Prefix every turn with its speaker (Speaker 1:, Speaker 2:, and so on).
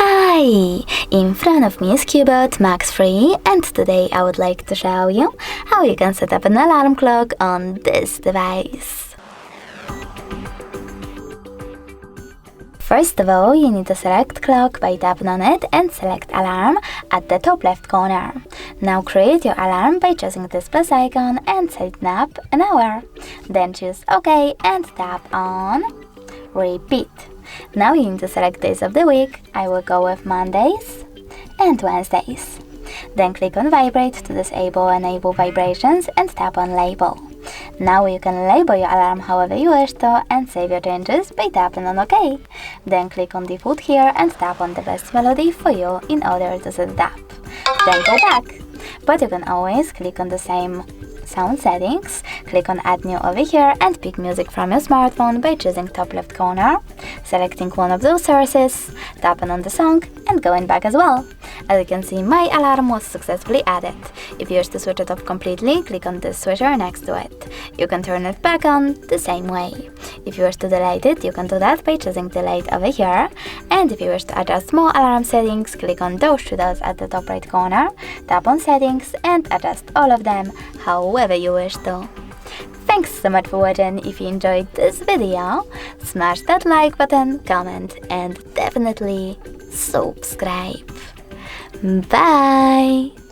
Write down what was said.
Speaker 1: Hi! In front of me is CUBOT Max 3, and today I would like to show you how you can set up an alarm clock on this device. First of all, you need to select clock by tapping on it and select alarm at the top left corner. Now create your alarm by choosing this plus icon and setting up an hour. Then choose OK and tap on repeat. Now you need to select days of the week. I will go with Mondays and Wednesdays. Then click on vibrate to disable and enable vibrations and tap on label. Now you can label your alarm however you wish to and save your changes by tapping on OK. Then click on default here and tap on the best melody for you in order to set it up. Then go back. But you can always click on the same sound settings, click on add new over here and pick music from your smartphone by choosing top left corner, selecting one of those sources, tapping on the song and going back as well. As you can see, my alarm was successfully added. If you wish to switch it off completely, click on this switcher next to it. You can turn it back on the same way. If you wish to delete it, you can do that by choosing delete over here. And if you wish to adjust more alarm settings, click on those two dots at the top right corner, tap on settings and adjust all of them however you wish to. Thanks so much for watching. If you enjoyed this video, smash that like button, comment and definitely subscribe. Bye!